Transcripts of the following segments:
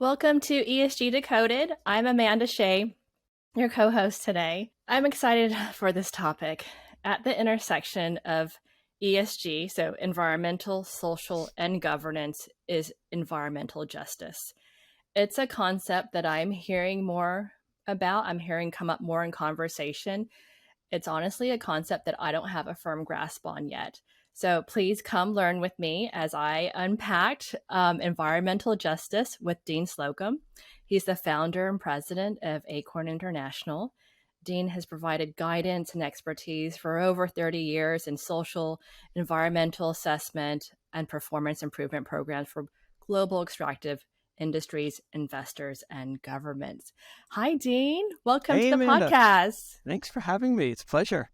Welcome to ESG Decoded. I'm Amanda Hsieh, your co-host today. I'm excited for this topic. At the intersection of ESG, so environmental, social, and governance, is environmental justice. It's a concept that I'm hearing more about. I'm hearing come up more in conversation. It's honestly a concept that I don't have a firm grasp on yet. So please come learn with me as I unpacked environmental justice with Dean Slocum. He's the founder and president of Acorn International. Dean has provided guidance and expertise for over 30 years in social, environmental assessment, and performance improvement programs for global extractive industries, investors, and governments. Hi, Dean. Welcome Hey, to the Amanda. podcast. Thanks for having me. It's a pleasure.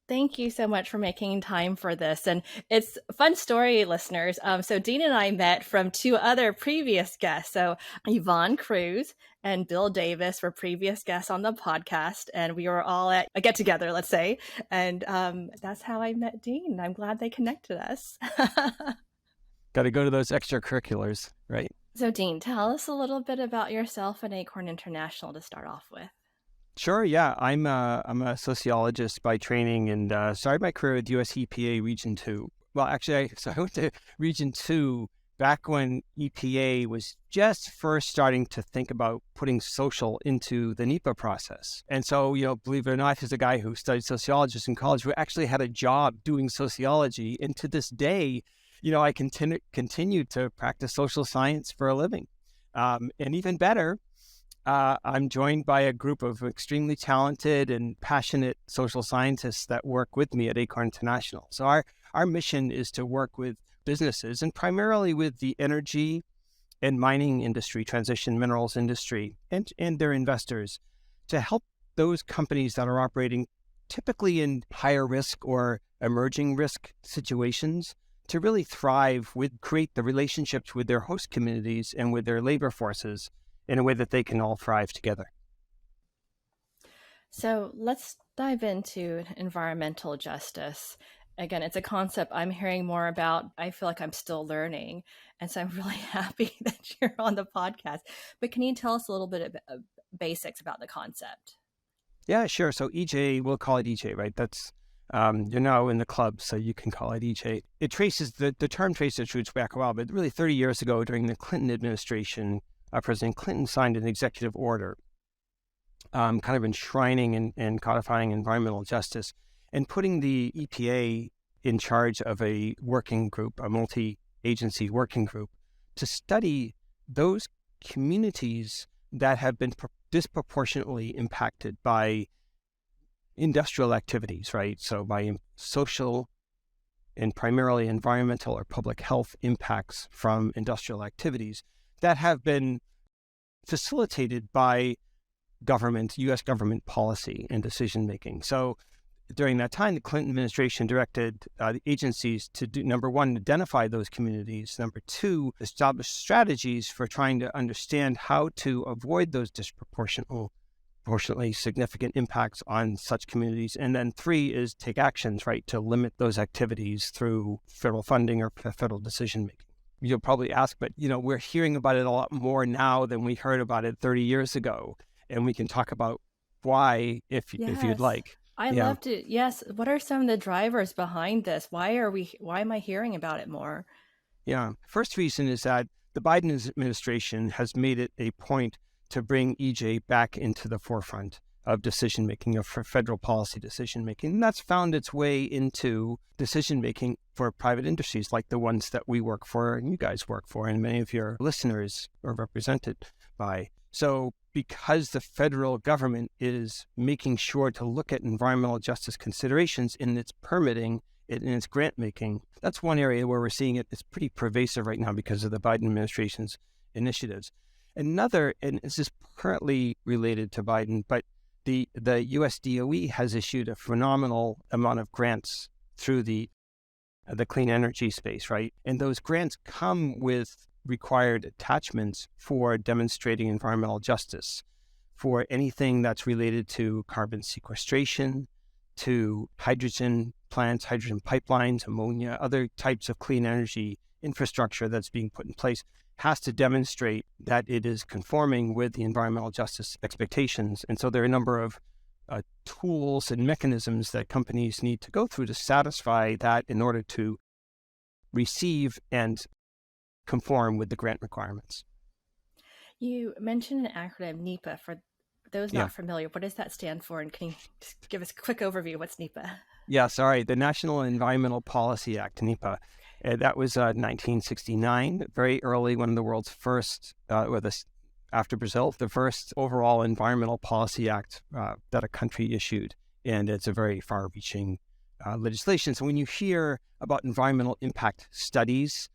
Thank you so much for making time for this. And it's a fun story, listeners. So Dean and I met from two other previous guests. So Yvonne Cruz and Bill Davis were previous guests on the podcast. And we were all at a get-together, let's say. And that's how I met Dean. I'm glad they connected us. Got to go to those extracurriculars, right? So Dean, tell us a little bit about yourself and Acorn International to start off with. Sure, yeah. I'm a sociologist by training and started my career with US EPA Region 2. Well, actually, I went to Region 2 back when EPA was just first starting to think about putting social into the NEPA process. And so, believe it or not, as a guy who studied sociology in college, we actually had a job doing sociology. And to this day, I continue to practice social science for a living. And even better, I'm joined by a group of extremely talented and passionate social scientists that work with me at Acorn International. So our mission is to work with businesses and primarily with the energy and mining industry, transition minerals industry, and their investors to help those companies that are operating typically in higher risk or emerging risk situations to really thrive create the relationships with their host communities and with their labor forces in a way that they can all thrive together. So let's dive into environmental justice. Again, it's a concept I'm hearing more about. I feel like I'm still learning. And so I'm really happy that you're on the podcast. But can you tell us a little bit of basics about the concept? Yeah, sure. So EJ, we'll call it EJ, right? That's you're now in the club, so you can call it EJ. It traces, the term traces its roots back a while, but really 30 years ago during the Clinton administration, President Clinton signed an executive order kind of enshrining and codifying environmental justice and putting the EPA in charge of a working group, a multi-agency working group, to study those communities that have been disproportionately impacted by industrial activities, right? So by social and primarily environmental or public health impacts from industrial activities that have been facilitated by U.S. government policy and decision-making. So during that time, the Clinton administration directed the agencies to do, number one, identify those communities. Number two, establish strategies for trying to understand how to avoid those disproportionately significant impacts on such communities. And then three is take actions, right, to limit those activities through federal funding or federal decision-making. You'll probably ask, but, we're hearing about it a lot more now than we heard about it 30 years ago. And we can talk about why if you'd like. I'd love to. Yes. What are some of the drivers behind this? Why am I hearing about it more? Yeah. First reason is that the Biden administration has made it a point to bring EJ back into the forefront of decision-making, of federal policy decision-making. And that's found its way into decision-making for private industries like the ones that we work for and you guys work for and many of your listeners are represented by. So because the federal government is making sure to look at environmental justice considerations in its permitting, in its grant making, that's one area where we're seeing it. It's pretty pervasive right now because of the Biden administration's initiatives. Another, and this is currently related to Biden, but the US DOE has issued a phenomenal amount of grants through the clean energy space, right? And those grants come with required attachments for demonstrating environmental justice for anything that's related to carbon sequestration, to hydrogen plants, hydrogen pipelines, ammonia, other types of clean energy infrastructure that's being put in place has to demonstrate that it is conforming with the environmental justice expectations. And so there are a number of tools and mechanisms that companies need to go through to satisfy that in order to receive and conform with the grant requirements. You mentioned an acronym, NEPA. For those not familiar, what does that stand for? And can you just give us a quick overview? What's NEPA? Yeah, sorry. The National Environmental Policy Act, NEPA. That was 1969, very early, one of the world's first, after Brazil, the first overall environmental policy act that a country issued. And it's a very far-reaching legislation. So when you hear about environmental impact studies,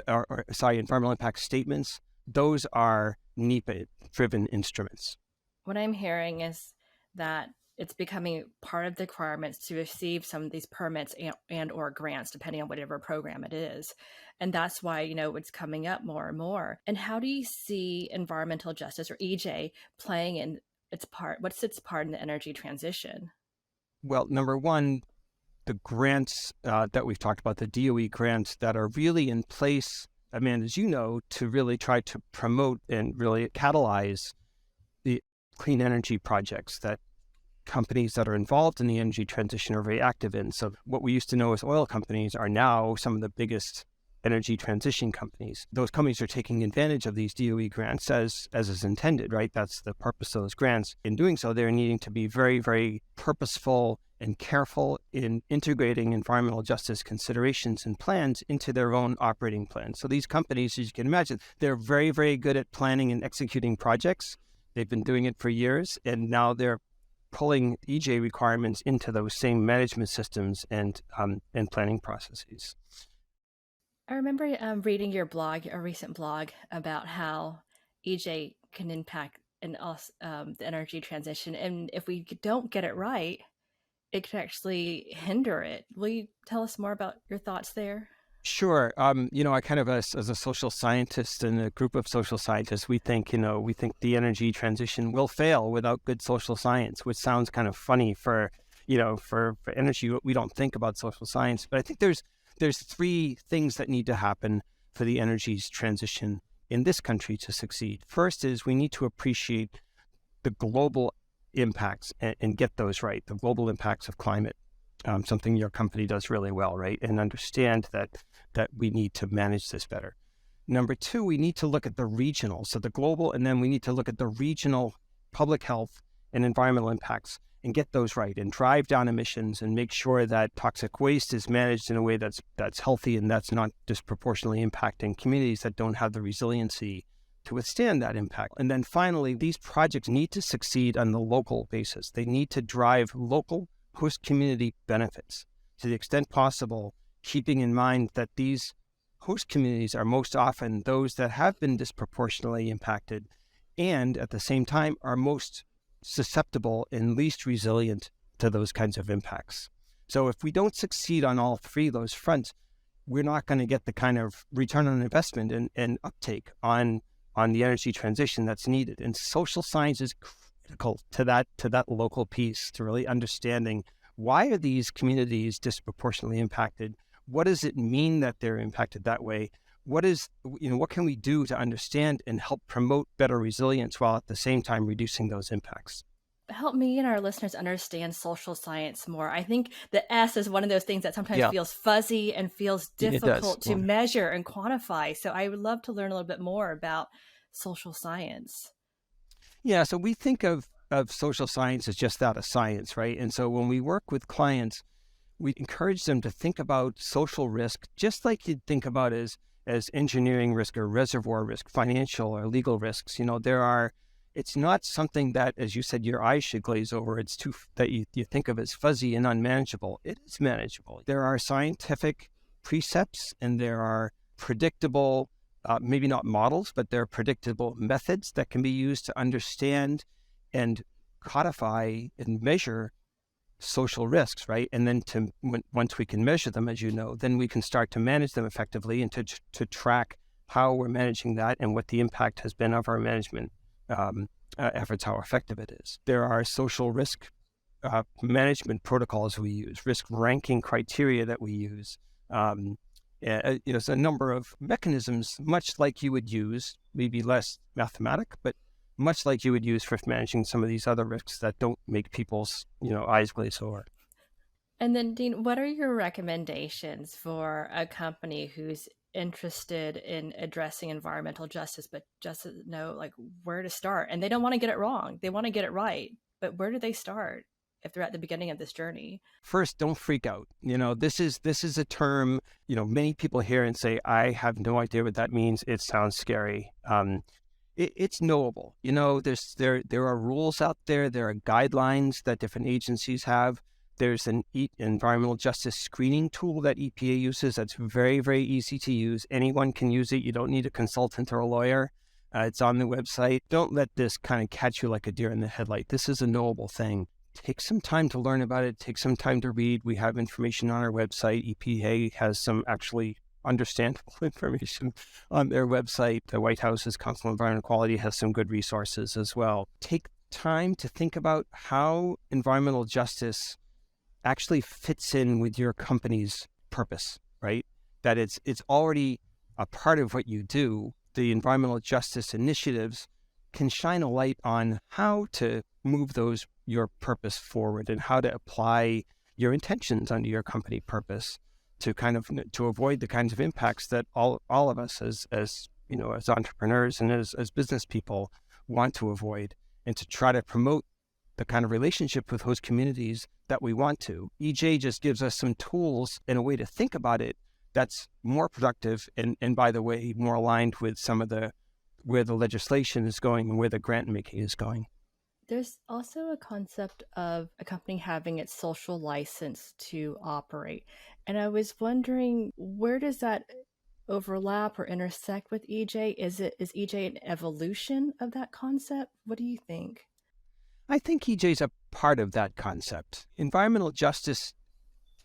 environmental impact statements, those are NEPA-driven instruments. What I'm hearing is that it's becoming part of the requirements to receive some of these permits and or grants, depending on whatever program it is. And that's why, it's coming up more and more. And how do you see environmental justice, or EJ, playing in its part? What's its part in the energy transition? Well, number one, the grants that we've talked about, the DOE grants that are really in place, Amanda, as you know, to really try to promote and really catalyze the clean energy projects that companies that are involved in the energy transition are very active in. So what we used to know as oil companies are now some of the biggest energy transition companies. Those companies are taking advantage of these DOE grants as is intended, right? That's the purpose of those grants. In doing so, they're needing to be very, very purposeful and careful in integrating environmental justice considerations and plans into their own operating plans. So these companies, as you can imagine, they're very, very good at planning and executing projects. They've been doing it for years, and now they're pulling EJ requirements into those same management systems and planning processes. I remember reading your blog, a recent blog, about how EJ can impact the energy transition. And if we don't get it right, it could actually hinder it. Will you tell us more about your thoughts there? Sure. I kind of, as a social scientist and a group of social scientists, we think the energy transition will fail without good social science, which sounds kind of funny for energy. We don't think about social science, but I think there's three things that need to happen for the energy's transition in this country to succeed. First is we need to appreciate the global impacts and get those right, the global impacts of climate. Something your company does really well, right? And understand that we need to manage this better. Number two, we need to look at the regional, so the global, and then we need to look at the regional public health and environmental impacts and get those right and drive down emissions and make sure that toxic waste is managed in a way that's healthy and that's not disproportionately impacting communities that don't have the resiliency to withstand that impact. And then finally, these projects need to succeed on the local basis. They need to drive local host community benefits to the extent possible, keeping in mind that these host communities are most often those that have been disproportionately impacted and at the same time are most susceptible and least resilient to those kinds of impacts. So if we don't succeed on all three of those fronts, we're not going to get the kind of return on investment and uptake on the energy transition that's needed. And social science is critical to that local piece, to really understanding why are these communities disproportionately impacted? What does it mean that they're impacted that way? What can we do to understand and help promote better resilience while at the same time reducing those impacts? Help me and our listeners understand social science more. I think the S is one of those things that sometimes feels fuzzy and feels difficult to measure and quantify. So I would love to learn a little bit more about social science. Yeah, so we think of social science as just that, a science, right? And so when we work with clients, we encourage them to think about social risk just like you'd think about as engineering risk or reservoir risk, financial or legal risks. It's not something that, as you said, your eyes should glaze over. It's that you think of as fuzzy and unmanageable. It is manageable. There are scientific precepts and there are predictable, maybe not models, but there are predictable methods that can be used to understand and codify and measure social risks, right? And then once we can measure them, as you know, then we can start to manage them effectively and to track how we're managing that and what the impact has been of our management efforts, how effective it is. There are social risk management protocols we use, risk ranking criteria that we use. It's a number of mechanisms, much like you would use, maybe less mathematic, but much like you would use for managing some of these other risks that don't make people's, eyes glaze over. And then, Dean, what are your recommendations for a company who's interested in addressing environmental justice, but just doesn't know like where to start? And they don't want to get it wrong; they want to get it right. But where do they start if they're at the beginning of this journey? First, don't freak out. This is a term, many people hear and say, I have no idea what that means. It sounds scary. It's knowable. There are rules out there. There are guidelines that different agencies have. There's an environmental justice screening tool that EPA uses that's very, very easy to use. Anyone can use it. You don't need a consultant or a lawyer. It's on the website. Don't let this kind of catch you like a deer in the headlight. This is a knowable thing. Take some time to learn about it. Take some time to read. We have information on our website. EPA has some actually understandable information on their website. The White House's Council on Environmental Quality has some good resources as well. Take time to think about how environmental justice actually fits in with your company's purpose, right? That it's already a part of what you do. The environmental justice initiatives can shine a light on how to move your purpose forward and how to apply your intentions under your company purpose to avoid the kinds of impacts that all of us as entrepreneurs and as business people want to avoid, and to try to promote the kind of relationship with host communities that we want to. EJ just gives us some tools and a way to think about it that's more productive and by the way, more aligned with some of where the legislation is going and where the grant making is going. There's also a concept of a company having its social license to operate. And I was wondering, where does that overlap or intersect with EJ? Is EJ an evolution of that concept? What do you think? I think EJ is a part of that concept. Environmental justice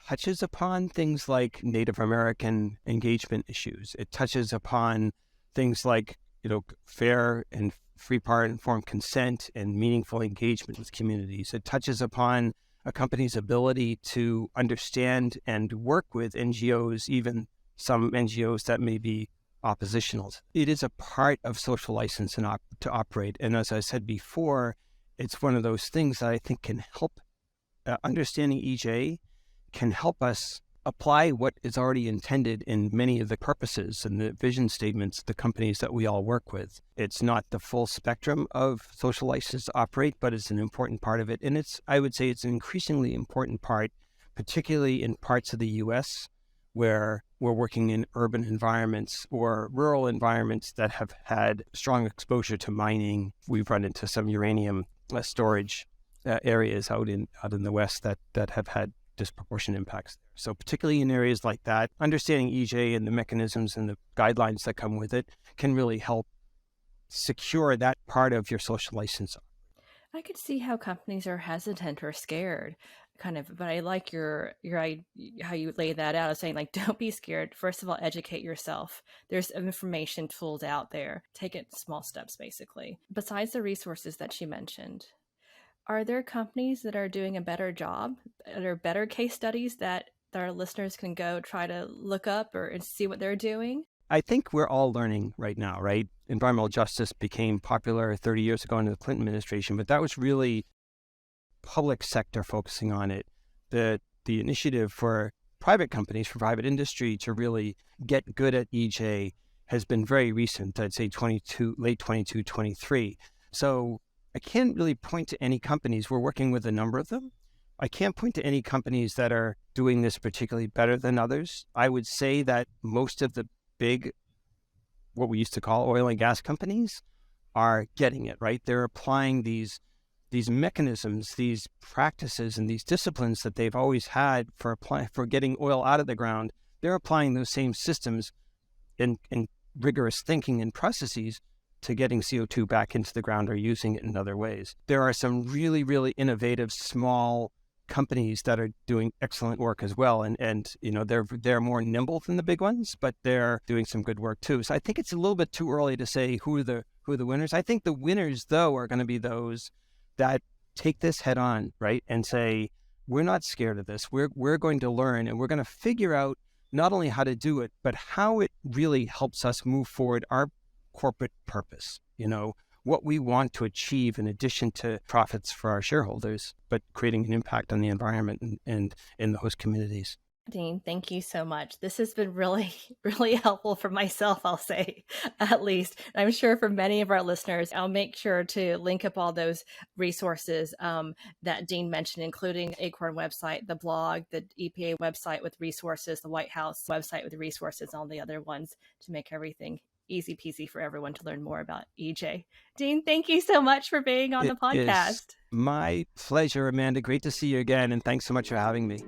touches upon things like Native American engagement issues. It touches upon things like, fair and free, prior, informed consent and meaningful engagement with communities. It touches upon a company's ability to understand and work with NGOs, even some NGOs that may be oppositional. It is a part of social license to operate. And as I said before, it's one of those things that I think can help. Understanding EJ can help us apply what is already intended in many of the purposes and the vision statements of the companies that we all work with. It's not the full spectrum of social license to operate, but it's an important part of it. And I would say it's an increasingly important part, particularly in parts of the U.S. where we're working in urban environments or rural environments that have had strong exposure to mining. We've run into some uranium storage areas out in the West that have had disproportionate impacts. So particularly in areas like that, understanding EJ and the mechanisms and the guidelines that come with it can really help secure that part of your social license. I could see how companies are hesitant or scared, but I like your how you lay that out of saying like, don't be scared. First of all, educate yourself. There's information tools out there. Take it small steps, basically. Besides the resources that she mentioned, are there companies that are doing a better job? Are there better case studies that our listeners can go try to look up and see what they're doing? I think we're all learning right now, right? Environmental justice became popular 30 years ago under the Clinton administration, but that was really public sector focusing on it. The initiative for private companies, for private industry to really get good at EJ has been very recent, I'd say late 22, 23. So I can't really point to any companies. We're working with a number of them. I can't point to any companies that are doing this particularly better than others. I would say that most of the big, what we used to call oil and gas companies, are getting it, right? They're applying these mechanisms, these practices, and these disciplines that they've always had for getting oil out of the ground. They're applying those same systems and rigorous thinking and processes to getting CO2 back into the ground or using it in other ways. There are some really, really innovative small companies that are doing excellent work as well. And they're more nimble than the big ones, but they're doing some good work too. So I think it's a little bit too early to say who are the winners. I think the winners, though, are going to be those that take this head on, right? And say, we're not scared of this. We're going to learn, and we're going to figure out not only how to do it, but how it really helps us move forward our corporate purpose, what we want to achieve in addition to profits for our shareholders, but creating an impact on the environment and in the host communities. Dean, thank you so much. This has been really, really helpful for myself, I'll say, at least. I'm sure for many of our listeners, I'll make sure to link up all those resources that Dean mentioned, including Acorn website, the blog, the EPA website with resources, the White House website with resources, all the other ones, to make everything easy peasy for everyone to learn more about EJ. Dean, thank you so much for being on the podcast. It is my pleasure, Amanda. Great to see you again, and thanks so much for having me.